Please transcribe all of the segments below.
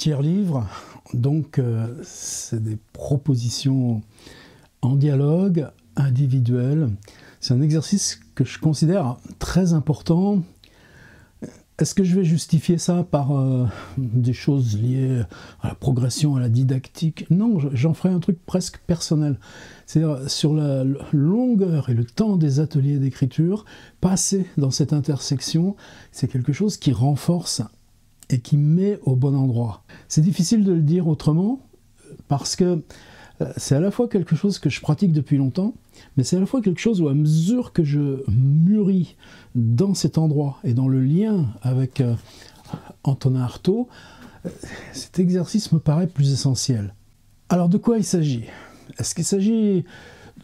Tiers livre, donc c'est des propositions en dialogue, individuel. C'est un exercice que je considère très important. Est-ce que je vais justifier ça par des choses liées à la progression, à la didactique? Non, j'en ferai un truc presque personnel. C'est-à-dire, sur la longueur et le temps des ateliers d'écriture, passer dans cette intersection, c'est quelque chose qui renforce et qui met au bon endroit. C'est difficile de le dire autrement, parce que c'est à la fois quelque chose que je pratique depuis longtemps, mais c'est à la fois quelque chose où, à mesure que je mûris dans cet endroit et dans le lien avec Antonin Artaud, cet exercice me paraît plus essentiel. Alors, de quoi il s'agit? Est-ce qu'il s'agit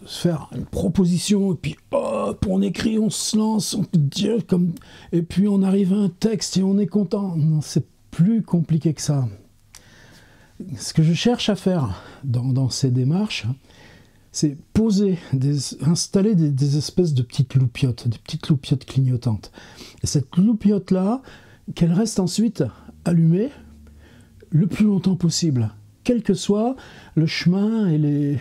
de se faire une proposition, et puis hop, on écrit, on se lance, et puis on arrive à un texte et on est content? Non, c'est plus compliqué que ça. Ce que je cherche à faire dans ces démarches, c'est installer des espèces de petites loupiottes, des petites loupiottes clignotantes. Et cette loupiotte-là, qu'elle reste ensuite allumée le plus longtemps possible, quel que soit le chemin et les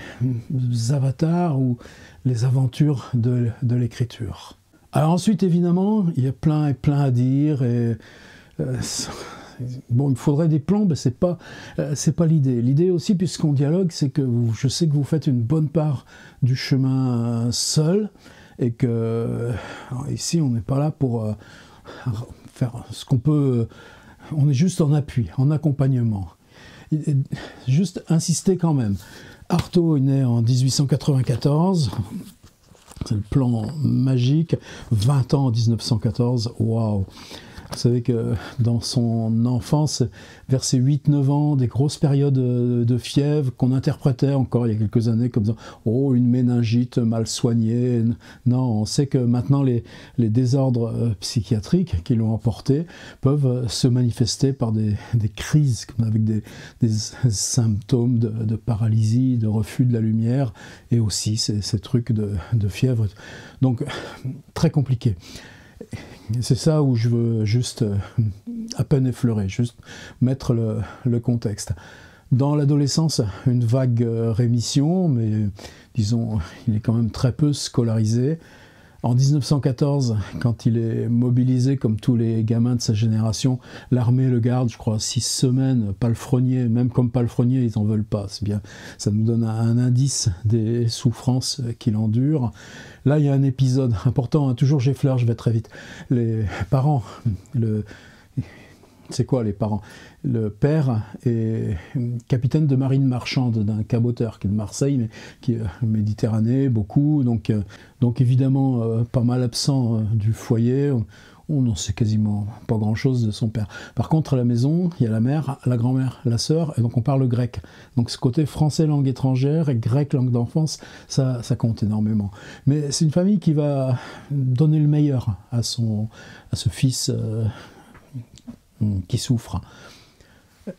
avatars ou les aventures de l'écriture. Alors ensuite, évidemment, il y a plein et plein à dire, et bon, il faudrait des plans, mais c'est pas l'idée. L'idée aussi, puisqu'on dialogue, c'est que je sais que vous faites une bonne part du chemin seul, et que ici, on n'est pas là pour faire ce qu'on peut. On est juste en appui, en accompagnement. Juste insister quand même. Artaud est né en 1894. C'est le plan magique. 20 ans en 1914. Waouh! Vous savez que dans son enfance, vers ses 8-9 ans, des grosses périodes de fièvre qu'on interprétait encore il y a quelques années comme ça, oh, une méningite mal soignée. Non, on sait que maintenant les désordres psychiatriques qui l'ont emporté peuvent se manifester par des crises, avec des symptômes de paralysie, de refus de la lumière, et aussi ces trucs de fièvre. Donc, très compliqué. C'est ça où je veux juste à peine effleurer, juste mettre le contexte. Dans l'adolescence, une vague rémission, mais disons, il est quand même très peu scolarisé. En 1914, quand il est mobilisé, comme tous les gamins de sa génération, l'armée le garde, je crois, 6 semaines, palefrenier, même comme palefrenier, ils n'en veulent pas. C'est bien, ça nous donne un indice des souffrances qu'il endure. Là, il y a un épisode important, hein, toujours j'effleure, je vais très vite. Les parents, c'est quoi les parents? Le père est capitaine de marine marchande d'un caboteur qui est de Marseille, mais qui est Méditerranée, beaucoup, donc évidemment pas mal absent du foyer. On n'en sait quasiment pas grand-chose de son père. Par contre, à la maison, il y a la mère, la grand-mère, la sœur, et donc on parle grec. Donc ce côté français langue étrangère et grec langue d'enfance, ça compte énormément. Mais c'est une famille qui va donner le meilleur à ce fils qui souffre.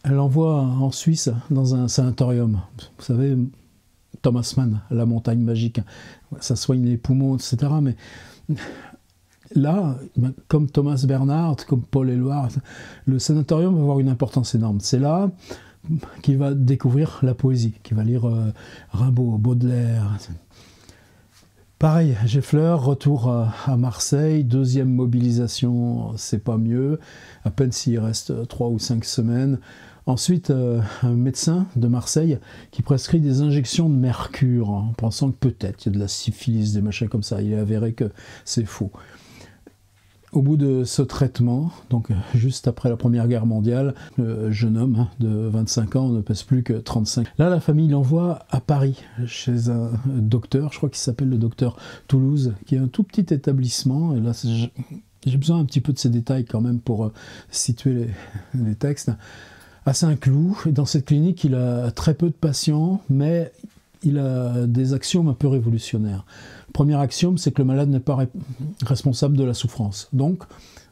Elle l'envoie en Suisse dans un sanatorium. Vous savez, Thomas Mann, la montagne magique, ça soigne les poumons, etc. Mais là, comme Thomas Bernhard, comme Paul Éluard, le sanatorium va avoir une importance énorme. C'est là qu'il va découvrir la poésie, qu'il va lire Rimbaud, Baudelaire. Pareil, j'effleure, retour à Marseille, deuxième mobilisation, c'est pas mieux, à peine s'il reste 3 ou 5 semaines. Ensuite, un médecin de Marseille qui prescrit des injections de mercure, en pensant que peut-être il y a de la syphilis, des machins comme ça. Il est avéré que c'est faux. Au bout de ce traitement, donc juste après la Première Guerre mondiale, le jeune homme de 25 ans ne pèse plus que 35. Là, la famille l'envoie à Paris, chez un docteur, je crois qu'il s'appelle le docteur Toulouse, qui est un tout petit établissement. Et là, j'ai besoin un petit peu de ces détails quand même pour situer les textes. À Saint-Cloud, et dans cette clinique, il a très peu de patients, mais il a des axiomes un peu révolutionnaires. Le premier axiome, c'est que le malade n'est pas responsable de la souffrance. Donc,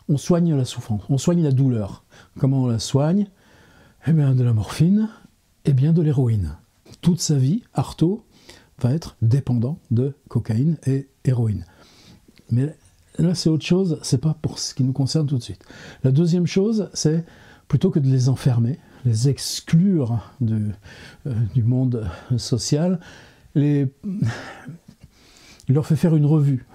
on soigne la souffrance, on soigne la douleur. Comment on la soigne? Eh bien, de la morphine, et bien de l'héroïne. Toute sa vie, Artaud va être dépendant de cocaïne et héroïne. Mais là, c'est autre chose, c'est pas pour ce qui nous concerne tout de suite. La deuxième chose, c'est, plutôt que de les enfermer, les exclure du monde social, il leur fait faire une revue.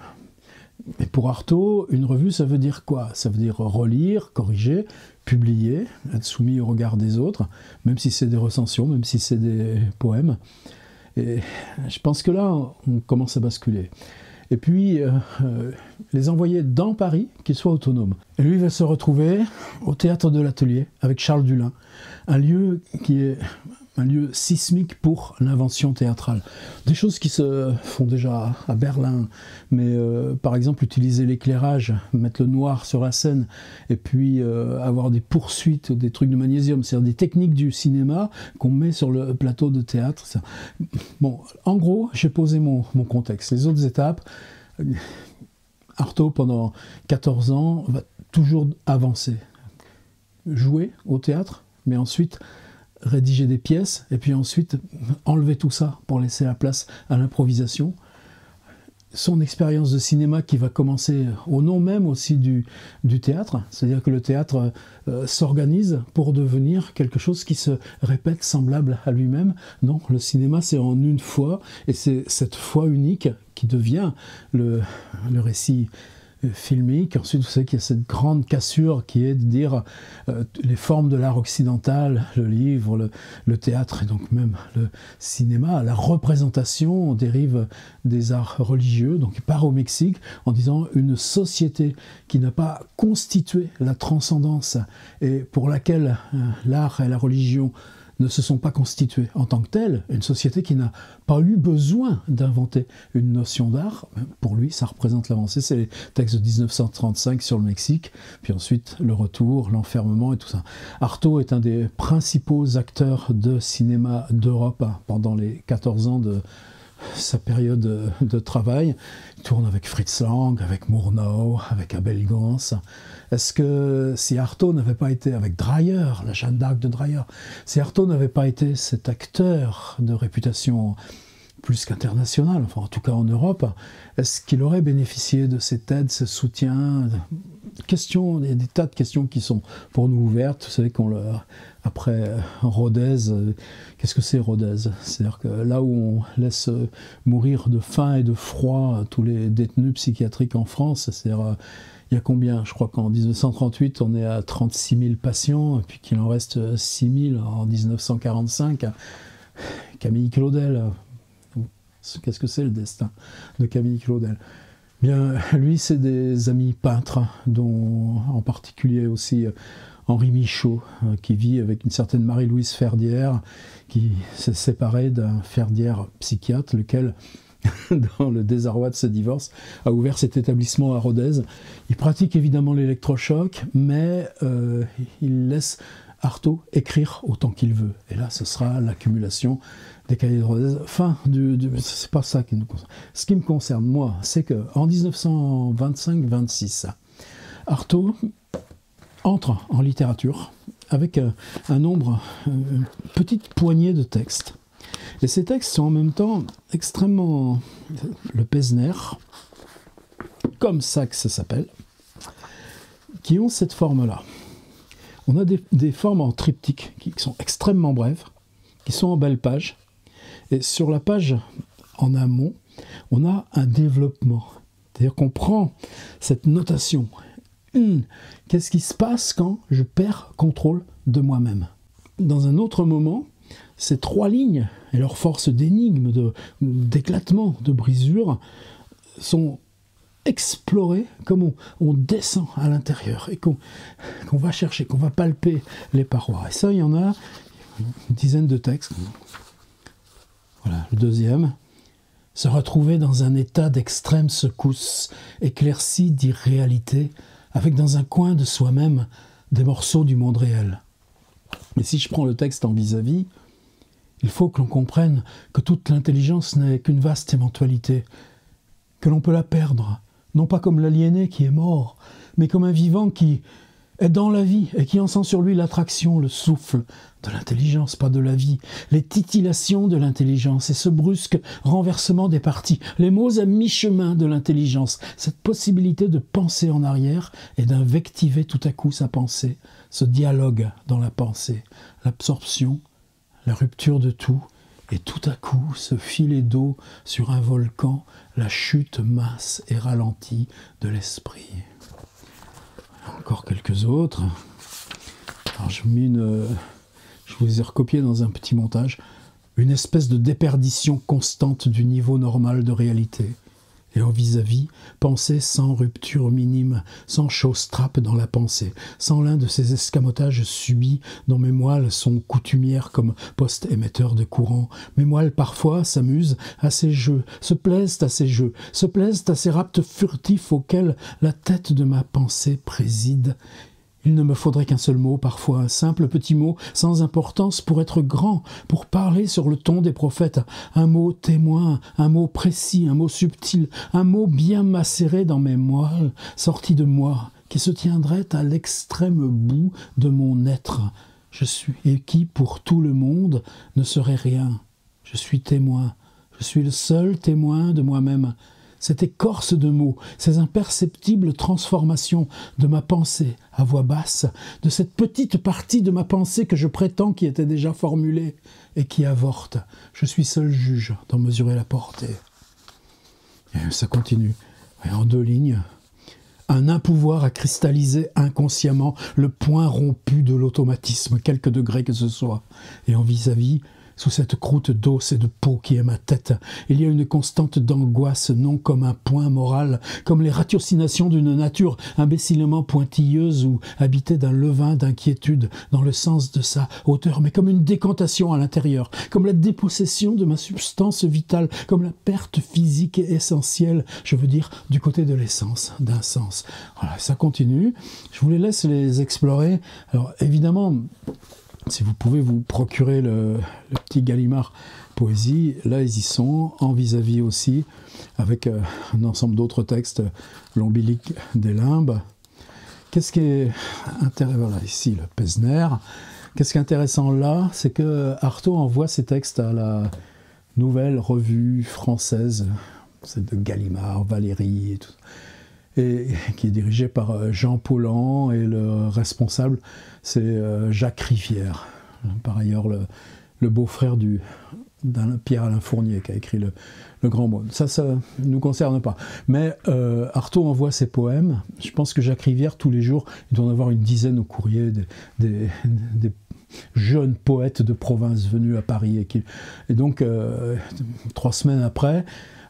Et pour Artaud, une revue, ça veut dire quoi? Ça veut dire relire, corriger, publier, être soumis au regard des autres, même si c'est des recensions, même si c'est des poèmes. Et je pense que là, on commence à basculer. Et puis, les envoyer dans Paris, qu'ils soient autonomes. Et lui, il va se retrouver au Théâtre de l'Atelier, avec Charles Dulin, un lieu qui est un lieu sismique pour l'invention théâtrale. Des choses qui se font déjà à Berlin, mais par exemple utiliser l'éclairage, mettre le noir sur la scène, et puis avoir des poursuites, des trucs de magnésium, c'est-à-dire des techniques du cinéma qu'on met sur le plateau de théâtre. Bon, en gros, j'ai posé mon contexte. Les autres étapes, Artaud, pendant 14 ans, va toujours avancer. Jouer au théâtre, mais ensuite rédiger des pièces, et puis ensuite enlever tout ça pour laisser la place à l'improvisation. Son expérience de cinéma qui va commencer au nom même aussi du théâtre, c'est-à-dire que le théâtre s'organise pour devenir quelque chose qui se répète semblable à lui-même. Non, le cinéma c'est en une fois, et c'est cette fois unique qui devient le récit filmique. Ensuite, vous savez qu'il y a cette grande cassure qui est de dire les formes de l'art occidental, le livre, le théâtre et donc même le cinéma, la représentation dérive des arts religieux. Donc il part au Mexique en disant une société qui n'a pas constitué la transcendance et pour laquelle l'art et la religion ne se sont pas constitués en tant que tels, une société qui n'a pas eu besoin d'inventer une notion d'art. Pour lui, ça représente l'avancée. C'est les textes de 1935 sur le Mexique, puis ensuite le retour, l'enfermement et tout ça. Artaud est un des principaux acteurs de cinéma d'Europe pendant les 14 ans de sa période de travail. Il tourne avec Fritz Lang, avec Murnau, avec Abel Gans. Est-ce que si Artaud n'avait pas été avec Dreyer, la Jeanne d'Arc de Dreyer, si Artaud n'avait pas été cet acteur de réputation plus qu'internationale, enfin en tout cas en Europe, est-ce qu'il aurait bénéficié de cette aide, ce soutien? Il y a des tas de questions qui sont pour nous ouvertes. Vous savez après Rodez, qu'est-ce que c'est Rodez? C'est-à-dire que là où on laisse mourir de faim et de froid tous les détenus psychiatriques en France, c'est-à-dire il y a combien? Je crois qu'en 1938, on est à 36 000 patients, et puis qu'il en reste 6 000 en 1945. Camille Claudel, qu'est-ce que c'est le destin de Camille Claudel? Bien, lui, c'est des amis peintres, dont en particulier aussi Henri Michaud, qui vit avec une certaine Marie-Louise Ferdière, qui s'est séparée d'un Ferdière psychiatre, lequel, dans le désarroi de ce divorce, a ouvert cet établissement à Rodez. Il pratique évidemment l'électrochoc, mais il laisse Artaud écrire autant qu'il veut. Et là, ce sera l'accumulation des cahiers de Rodez. C'est pas ça qui nous concerne. Ce qui me concerne, moi, c'est qu'en 1925-26, Artaud entre en littérature avec un nombre, une petite poignée de textes. Et ces textes sont en même temps extrêmement... le Pesner, comme ça que ça s'appelle, qui ont cette forme-là. On a des formes en triptyque qui sont extrêmement brèves, qui sont en belle page. Et sur la page en amont, on a un développement. C'est-à-dire qu'on prend cette notation. Qu'est-ce qui se passe quand je perds contrôle de moi-même? Dans un autre moment, ces trois lignes et leur force d'énigme, d'éclatement, de brisure sont explorées comme on descend à l'intérieur et qu'on va chercher, qu'on va palper les parois. Et ça, il y en a une dizaine de textes. Voilà, le deuxième. Se retrouver dans un état d'extrême secousse, éclairci d'irréalité, avec dans un coin de soi-même des morceaux du monde réel. Mais si je prends le texte en vis-à-vis, il faut que l'on comprenne que toute l'intelligence n'est qu'une vaste éventualité, que l'on peut la perdre, non pas comme l'aliéné qui est mort, mais comme un vivant qui est dans la vie et qui en sent sur lui l'attraction, le souffle de l'intelligence, pas de la vie, les titillations de l'intelligence et ce brusque renversement des parties, les mots à mi-chemin de l'intelligence, cette possibilité de penser en arrière et d'invectiver tout à coup sa pensée, ce dialogue dans la pensée, l'absorption, la rupture de tout, et tout à coup ce filet d'eau sur un volcan, la chute mince et ralentie de l'esprit. Encore quelques autres. Alors je vous les ai recopiés dans un petit montage. Une espèce de déperdition constante du niveau normal de réalité. Et en vis-à-vis, penser sans rupture minime, sans chose-trappe dans la pensée, sans l'un de ces escamotages subis dont mes moelles sont coutumières comme post-émetteurs de courant. Mes moelles parfois s'amusent à ces jeux, se plaisent à ces jeux, se plaisent à ces raptes furtifs auxquels la tête de ma pensée préside. Il ne me faudrait qu'un seul mot, parfois un simple petit mot, sans importance, pour être grand, pour parler sur le ton des prophètes, un mot témoin, un mot précis, un mot subtil, un mot bien macéré dans mes moelles, sorti de moi, qui se tiendrait à l'extrême bout de mon être. Je suis, et qui, pour tout le monde, ne serait rien. Je suis témoin, je suis le seul témoin de moi-même. Cette écorce de mots, ces imperceptibles transformations de ma pensée à voix basse, de cette petite partie de ma pensée que je prétends qui était déjà formulée et qui avorte. Je suis seul juge d'en mesurer la portée. Et ça continue, et en 2 lignes. Un impouvoir à cristalliser inconsciemment le point rompu de l'automatisme, quelque degré que ce soit. Et en vis-à-vis, sous cette croûte d'os et de peau qui est ma tête, il y a une constante d'angoisse, non comme un point moral, comme les ratiocinations d'une nature imbécilement pointilleuse ou habitée d'un levain d'inquiétude dans le sens de sa hauteur, mais comme une décantation à l'intérieur, comme la dépossession de ma substance vitale, comme la perte physique et essentielle, je veux dire, du côté de l'essence, d'un sens. Voilà, ça continue. Je vous les laisse les explorer. Alors, évidemment, si vous pouvez vous procurer le petit Gallimard Poésie, là ils y sont, en vis-à-vis aussi, avec un ensemble d'autres textes, l'ombilic des limbes. Qu'est-ce qui est intéressant, voilà, ici le Pesner. Qu'est-ce qui est intéressant là, c'est que Artaud envoie ses textes à la Nouvelle Revue Française, c'est de Gallimard, Valéry et tout, et qui est dirigé par Jean Paulhan, et le responsable c'est Jacques Rivière, par ailleurs le beau-frère d'un Pierre-Alain Fournier qui a écrit le Grand Monde. Ça ne nous concerne pas. Mais Artaud envoie ses poèmes. Je pense que Jacques Rivière, tous les jours, il doit en avoir une dizaine au courrier des jeunes poètes de province venus à Paris. Et donc, 3 semaines après,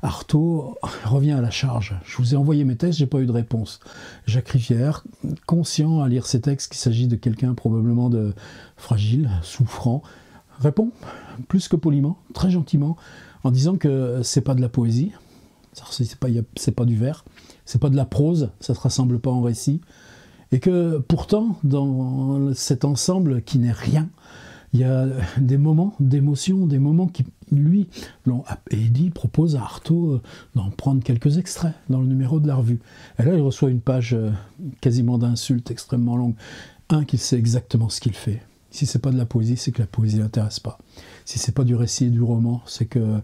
Artaud revient à la charge. Je vous ai envoyé mes textes, j'ai pas eu de réponse. Jacques Rivière, conscient à lire ces textes qu'il s'agit de quelqu'un probablement de fragile, souffrant, répond plus que poliment, très gentiment, en disant que c'est pas de la poésie, c'est pas du vers, c'est pas de la prose, ça se rassemble pas en récit, et que pourtant, dans cet ensemble qui n'est rien, il y a des moments d'émotion, des moments qui, lui, Eddy propose à Artaud d'en prendre quelques extraits dans le numéro de la revue. Et là, il reçoit une page quasiment d'insultes extrêmement longue. Qu'il sait exactement ce qu'il fait. Si c'est pas de la poésie, c'est que la poésie l'intéresse pas. Si c'est pas du récit et du roman, c'est que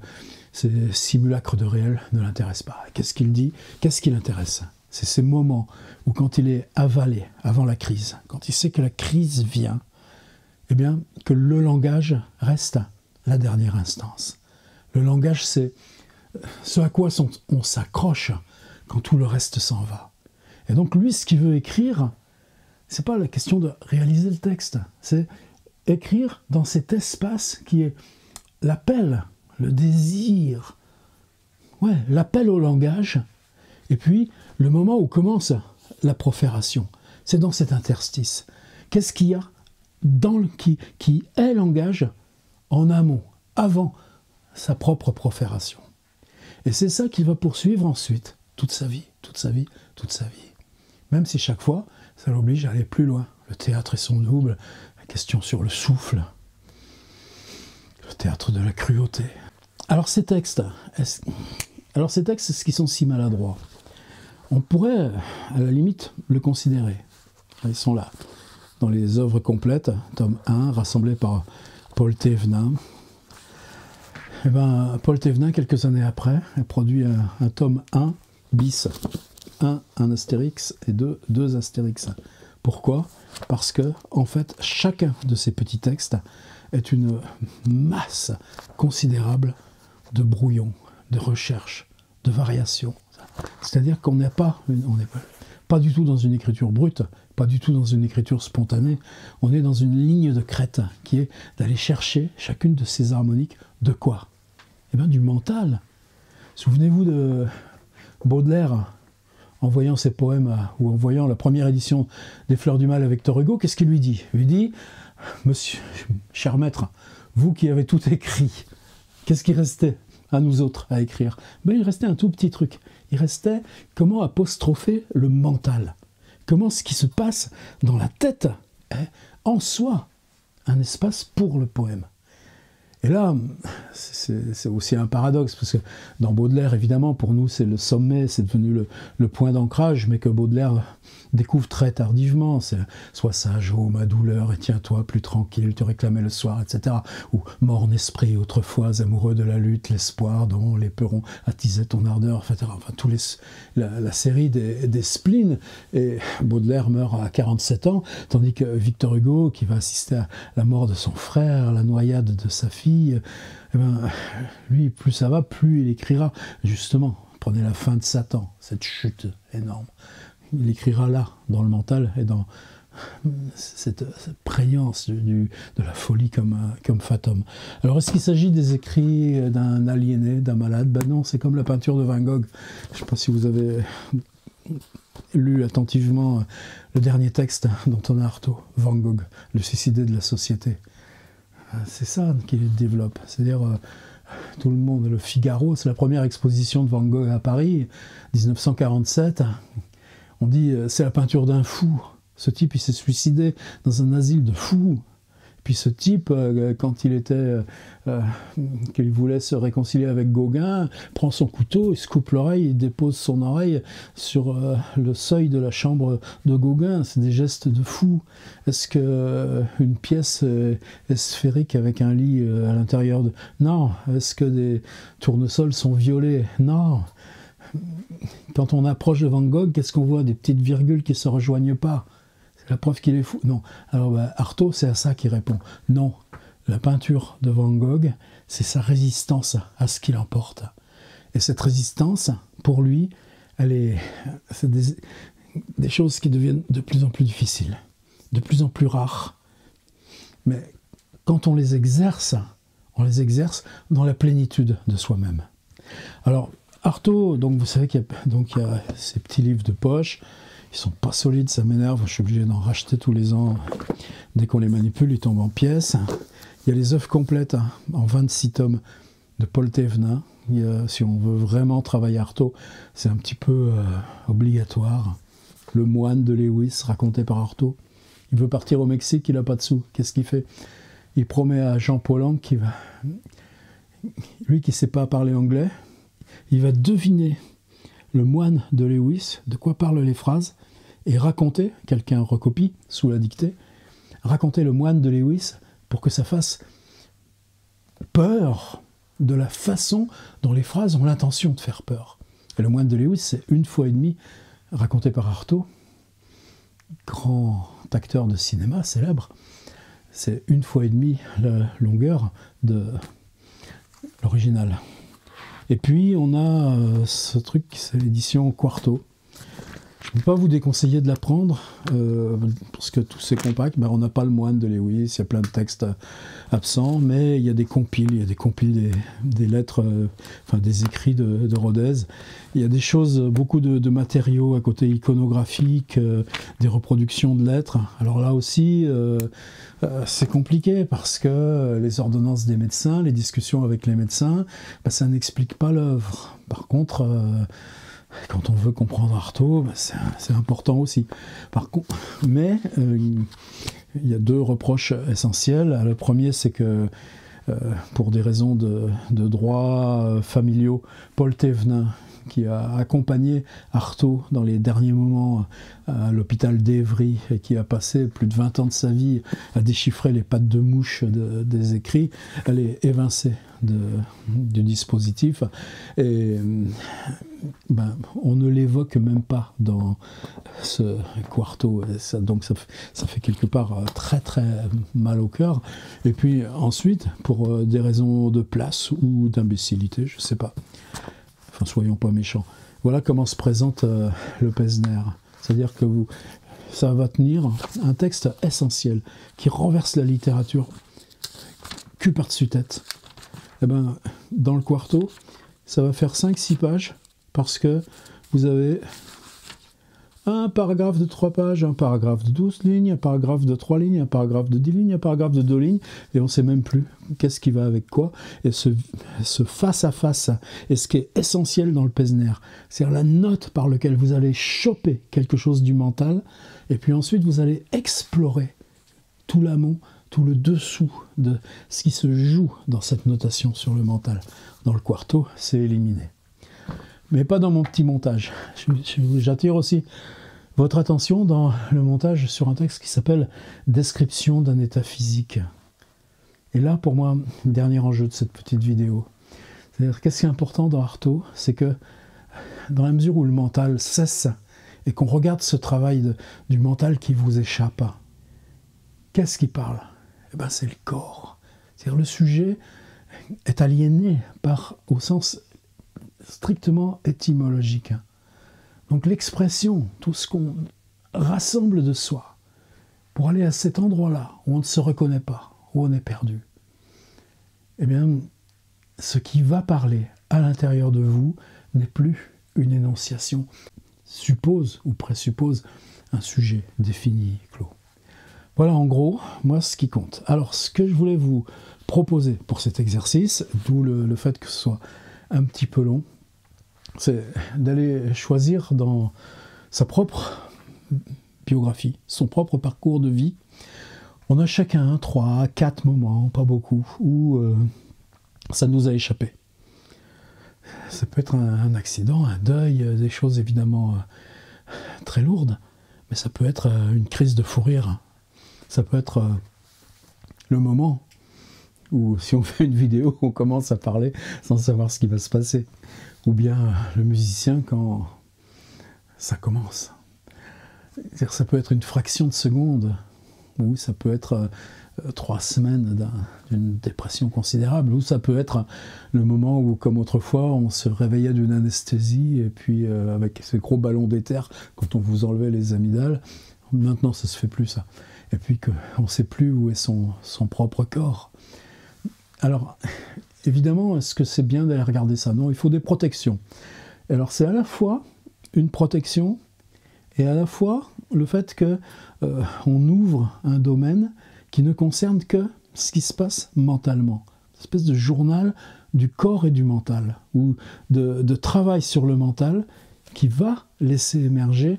ces simulacres de réel ne l'intéressent pas. Qu'est-ce qu'il dit? Qu'est-ce qui l'intéresse? C'est ces moments où, quand il est avalé avant la crise, quand il sait que la crise vient, eh bien, que le langage reste la dernière instance. Le langage, c'est ce à quoi on s'accroche quand tout le reste s'en va. Et donc, lui, ce qu'il veut écrire, c'est pas la question de réaliser le texte, c'est écrire dans cet espace qui est l'appel, le désir, l'appel au langage, et puis le moment où commence la profération. C'est dans cet interstice. Qu'est-ce qu'il y a qui est langage en amont, avant sa propre profération. Et c'est ça qu'il va poursuivre ensuite, toute sa vie, toute sa vie, toute sa vie. Même si chaque fois, ça l'oblige à aller plus loin. Le théâtre est son double, la question sur le souffle, le théâtre de la cruauté. Alors ces textes, est-ce qu'ils sont si maladroits? On pourrait, à la limite, le considérer. Ils sont là, dans les œuvres complètes, tome 1, rassemblé par Paul Thévenin. Et ben, Paul Thévenin, quelques années après, a produit un tome 1 bis. 1 Astérix et 2 Astérix. Pourquoi ? Parce que, en fait, chacun de ces petits textes est une masse considérable de brouillons, de recherches, de variations. C'est-à-dire qu'on n'est pas du tout dans une écriture brute, pas du tout dans une écriture spontanée, on est dans une ligne de crête qui est d'aller chercher chacune de ces harmoniques de quoi ? Eh bien, du mental. Souvenez-vous de Baudelaire, en voyant ses poèmes, ou en voyant la première édition des Fleurs du Mal avec Victor Hugo, qu'est-ce qu'il lui dit ? Il lui dit, monsieur, cher maître, vous qui avez tout écrit, qu'est-ce qui restait à nous autres à écrire ? Ben, il restait un tout petit truc. Il restait comment apostropher le mental. Comment ce qui se passe dans la tête est en soi un espace pour le poème. Et là, c'est aussi un paradoxe, parce que dans Baudelaire, évidemment, pour nous, c'est le sommet, c'est devenu le point d'ancrage, mais que Baudelaire découvre très tardivement. C'est « Sois sage, ô ma douleur, et tiens-toi plus tranquille, te réclamais le soir », etc. Ou « Morne esprit, autrefois amoureux de la lutte, l'espoir dont l'éperon attisait ton ardeur », etc. Enfin, la série des spleens. Et Baudelaire meurt à 47 ans, tandis que Victor Hugo, qui va assister à la mort de son frère, la noyade de sa fille, eh ben, lui, plus ça va, plus il écrira. Justement, prenez la fin de Satan, cette chute énorme. Il écrira là, dans le mental, et dans cette prégnance de la folie comme Fatum. Alors, est-ce qu'il s'agit des écrits d'un aliéné, d'un malade ? Ben non, c'est comme la peinture de Van Gogh. Je ne sais pas si vous avez lu attentivement le dernier texte d'Antonin Artaud, Van Gogh, le suicidé de la société. C'est ça qu'il développe. C'est-à-dire, tout le monde, le Figaro, c'est la première exposition de Van Gogh à Paris, 1947. On dit, c'est la peinture d'un fou. Ce type, il s'est suicidé dans un asile de fous. Puis ce type, quand qu'il voulait se réconcilier avec Gauguin, prend son couteau, il se coupe l'oreille, il dépose son oreille sur le seuil de la chambre de Gauguin. C'est des gestes de fou. Est-ce qu'une pièce est sphérique avec un lit à l'intérieur de... Non. Est-ce que des tournesols sont violets ? Non. Quand on approche de Van Gogh, qu'est-ce qu'on voit ? Des petites virgules qui ne se rejoignent pas. La preuve qu'il est fou. Non. Alors Artaud, c'est à ça qu'il répond. Non. La peinture de Van Gogh, c'est sa résistance à ce qu'il emporte. Et cette résistance, pour lui, c'est des choses qui deviennent de plus en plus difficiles, de plus en plus rares. Mais quand on les exerce dans la plénitude de soi-même. Alors, Artaud, donc vous savez qu'il y a ces petits livres de poche. Ils sont pas solides, ça m'énerve, je suis obligé d'en racheter tous les ans. Dès qu'on les manipule, ils tombent en pièces. Il y a les œuvres complètes en 26 tomes de Paul Thévenin. Si on veut vraiment travailler Artaud, c'est un petit peu obligatoire. Le moine de Lewis, raconté par Artaud. Il veut partir au Mexique, il n'a pas de sous. Qu'est-ce qu'il fait ? Il promet à Jean Paulhan lui qui ne sait pas parler anglais, il va deviner le moine de Lewis, de quoi parlent les phrases, et raconter, quelqu'un recopie sous la dictée, raconter le moine de Lewis pour que ça fasse peur de la façon dont les phrases ont l'intention de faire peur. Et le moine de Lewis, c'est 1 fois et demie, raconté par Artaud, grand acteur de cinéma célèbre, c'est 1 fois et demie la longueur de l'original. Et puis, on a ce truc, c'est l'édition Quarto. Je ne peux pas vous déconseiller de la prendre, parce que tout c'est compact. On n'a pas le moine de Lewis, il y a plein de textes absents, mais il y a des compiles, des lettres, des écrits de Rodez. Il y a des choses, beaucoup de matériaux à côté iconographique, des reproductions de lettres. Alors là aussi, c'est compliqué, parce que les ordonnances des médecins, les discussions avec les médecins, ça n'explique pas l'œuvre. Par contre... quand on veut comprendre Artaud, c'est important aussi. Mais il y a 2 reproches essentiels. Le premier, c'est que pour des raisons de droits familiaux, Paul Thévenin, qui a accompagné Artaud dans les derniers moments à l'hôpital d'Évry et qui a passé plus de 20 ans de sa vie à déchiffrer les pattes de mouche des écrits, elle est évincée du dispositif et on ne l'évoque même pas dans ce quarto. Donc ça fait quelque part très très mal au cœur. Et puis ensuite, pour des raisons de place ou d'imbécilité, je sais pas. Enfin, soyons pas méchants. Voilà comment se présente le Pesner. C'est-à-dire que ça va tenir un texte essentiel qui renverse la littérature cul par-dessus tête. Et dans le quarto, ça va faire 5-6 pages parce que vous avez un paragraphe de 3 pages, un paragraphe de 12 lignes, un paragraphe de 3 lignes, un paragraphe de 10 lignes, un paragraphe de 2 lignes, et on ne sait même plus qu'est-ce qui va avec quoi. Et ce face-à-face est ce qui est essentiel dans le Pesner. C'est-à-dire la note par laquelle vous allez choper quelque chose du mental, et puis ensuite vous allez explorer tout l'amont, tout le dessous de ce qui se joue dans cette notation sur le mental. Dans le quarto, c'est éliminé. Mais pas dans mon petit montage. J'attire aussi votre attention dans le montage sur un texte qui s'appelle « Description d'un état physique ». Et là, pour moi, dernier enjeu de cette petite vidéo. C'est-à-dire, qu'est-ce qui est important dans Artaud, c'est que dans la mesure où le mental cesse et qu'on regarde ce travail du mental qui vous échappe, qu'est-ce qui parle ? C'est le corps. C'est-à-dire, le sujet est aliéné au sens strictement étymologique. Donc l'expression, tout ce qu'on rassemble de soi, pour aller à cet endroit-là où on ne se reconnaît pas, où on est perdu, ce qui va parler à l'intérieur de vous n'est plus une énonciation, suppose ou présuppose un sujet défini, clos. Voilà en gros, moi, ce qui compte. Alors, ce que je voulais vous proposer pour cet exercice, d'où le fait que ce soit un petit peu long, c'est d'aller choisir dans sa propre biographie, son propre parcours de vie. On a chacun 3 à 4 moments, pas beaucoup, où ça nous a échappé. Ça peut être un accident, un deuil, des choses évidemment très lourdes, mais ça peut être une crise de fou rire. Ça peut être le moment où, si on fait une vidéo, on commence à parler sans savoir ce qui va se passer. Ou bien le musicien quand ça commence. C'est-à-dire, ça peut être une fraction de seconde, ou ça peut être 3 semaines d'une dépression considérable, ou ça peut être le moment où, comme autrefois, on se réveillait d'une anesthésie, et puis avec ces gros ballons d'éther, quand on vous enlevait les amygdales, maintenant ça se fait plus ça. Et puis qu'on ne sait plus où est son propre corps. Alors, évidemment, est-ce que c'est bien d'aller regarder ça ? Non, il faut des protections. Alors, c'est à la fois une protection et à la fois le fait qu'on ouvre un domaine qui ne concerne que ce qui se passe mentalement. Une espèce de journal du corps et du mental, ou de travail sur le mental qui va laisser émerger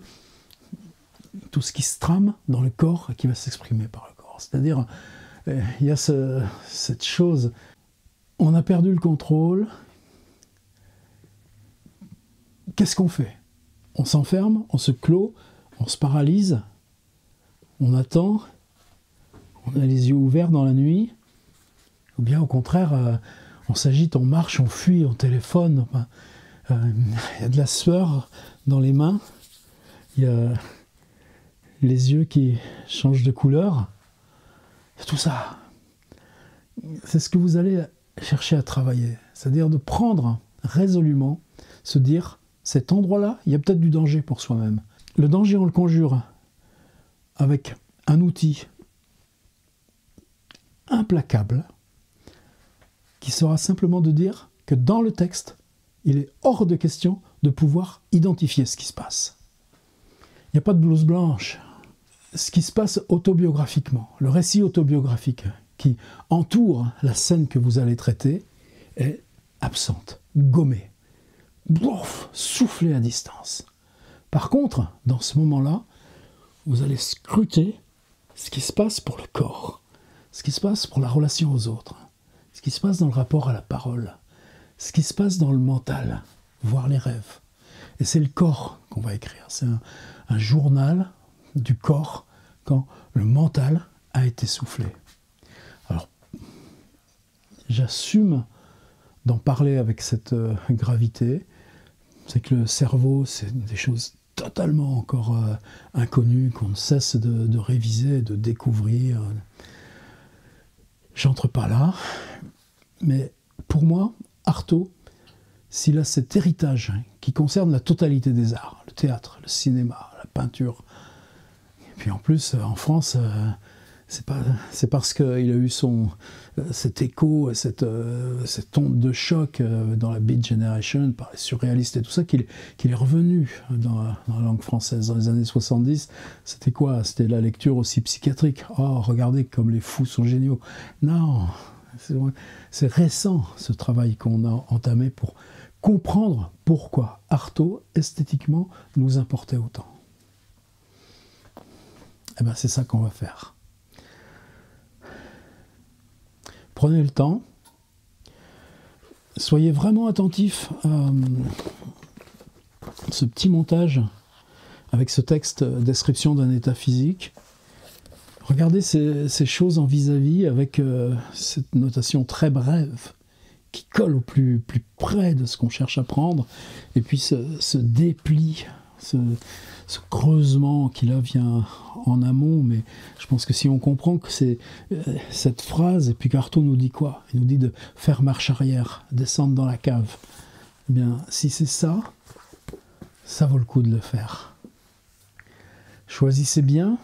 tout ce qui se trame dans le corps et qui va s'exprimer par le corps. C'est-à-dire, il y a cette chose, on a perdu le contrôle, qu'est-ce qu'on fait ? On s'enferme, on se clôt, on se paralyse, on attend, on a les yeux ouverts dans la nuit, ou bien au contraire, on s'agite, on marche, on fuit, on téléphone, il y a de la sueur dans les mains, il y a les yeux qui changent de couleur, tout ça. C'est ce que vous allez chercher à travailler, c'est-à-dire de prendre résolument, se dire, cet endroit-là, il y a peut-être du danger pour soi-même. Le danger, on le conjure avec un outil implacable qui sera simplement de dire que dans le texte, il est hors de question de pouvoir identifier ce qui se passe. Il n'y a pas de blouse blanche. Ce qui se passe autobiographiquement, le récit autobiographique qui entoure la scène que vous allez traiter est absente, gommée, soufflée à distance. Par contre, dans ce moment-là, vous allez scruter ce qui se passe pour le corps, ce qui se passe pour la relation aux autres, ce qui se passe dans le rapport à la parole, ce qui se passe dans le mental. voir les rêves. Et c'est le corps qu'on va écrire. C'est un journal du corps quand le mental a été soufflé. Alors, j'assume d'en parler avec cette gravité. C'est que le cerveau, c'est des choses totalement encore inconnues, qu'on ne cesse de réviser, de découvrir. J'entre pas là, mais pour moi, Artaud, s'il a cet héritage qui concerne la totalité des arts, le théâtre, le cinéma, la peinture, et puis en plus, en France, c'est parce qu'il a eu cet écho, cette onde de choc dans la Beat Generation, par les surréalistes et tout ça, qu'il est revenu dans la langue française. Dans les années 70, c'était quoi? C'était la lecture aussi psychiatrique. Oh, regardez comme les fous sont géniaux. Non, c'est récent, ce travail qu'on a entamé pour comprendre pourquoi Artaud, esthétiquement, nous importait autant. Eh bien, c'est ça qu'on va faire. Prenez le temps, soyez vraiment attentifs à ce petit montage avec ce texte description d'un état physique. Regardez ces choses en vis-à-vis avec cette notation très brève qui colle au plus près de ce qu'on cherche à prendre, et puis ce dépli, ce creusement qui là vient en amont, mais je pense que si on comprend que c'est cette phrase, et puis qu'Artaud nous dit quoi? Il nous dit de faire marche arrière, descendre dans la cave. Eh bien, si c'est ça, ça vaut le coup de le faire. Choisissez bien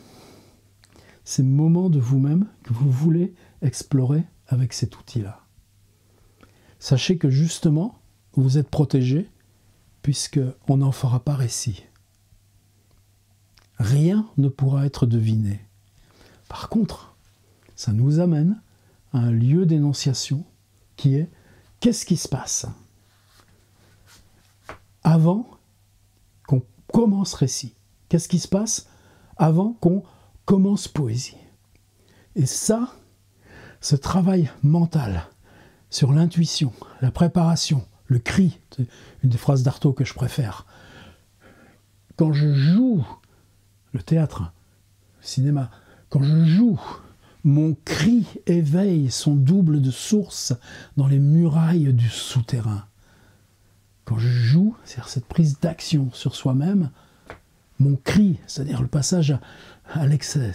ces moments de vous-même que vous voulez explorer avec cet outil-là. Sachez que justement, vous êtes protégé, puisqu'on n'en fera pas récit. Rien ne pourra être deviné. Par contre, ça nous amène à un lieu d'énonciation qui est « qu'est-ce qui se passe ?» avant qu'on commence récit. Qu'est-ce qui se passe avant qu'on commence poésie? Et ça, ce travail mental sur l'intuition, la préparation, le cri, c'est une des phrases d'Artaud que je préfère. Quand je joue le théâtre, le cinéma, quand je joue, mon cri éveille son double de source dans les murailles du souterrain. Quand je joue, c'est-à-dire cette prise d'action sur soi-même, mon cri, c'est-à-dire le passage à l'excès,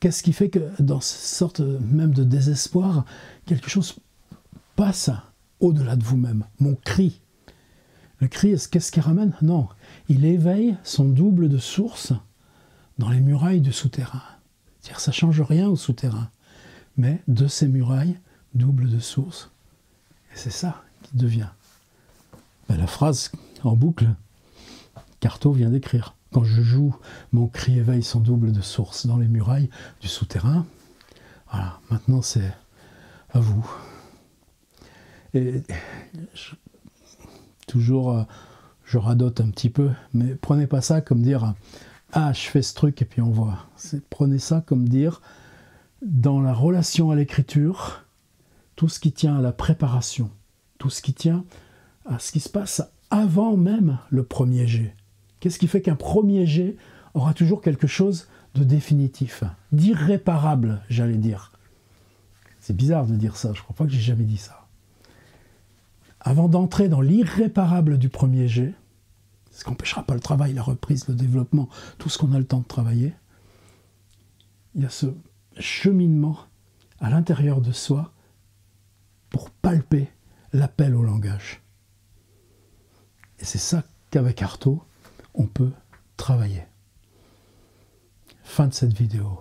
qu'est-ce qui fait que dans cette sorte même de désespoir, quelque chose passe au-delà de vous-même, mon cri. Le cri, qu'est-ce qu'il ramène? Non, il éveille son double de source dans les murailles du souterrain. C'est-à-dire ça ne change rien au souterrain, mais de ces murailles, double de source, et c'est ça qui devient la phrase en boucle qu'Artaud vient d'écrire. Quand je joue, mon cri éveille son double de source dans les murailles du souterrain. Voilà, maintenant c'est à vous. Et toujours, je radote un petit peu, mais prenez pas ça comme dire « Ah, je fais ce truc et puis on voit ». Prenez ça comme dire, dans la relation à l'écriture, tout ce qui tient à la préparation, tout ce qui tient à ce qui se passe avant même le premier jet. Qu'est-ce qui fait qu'un premier jet aura toujours quelque chose de définitif, d'irréparable, j'allais dire. C'est bizarre de dire ça, je ne crois pas que j'ai jamais dit ça. Avant d'entrer dans l'irréparable du premier jet, ce qui n'empêchera pas le travail, la reprise, le développement, tout ce qu'on a le temps de travailler, il y a ce cheminement à l'intérieur de soi pour palper l'appel au langage. Et c'est ça qu'avec Artaud, on peut travailler. Fin de cette vidéo.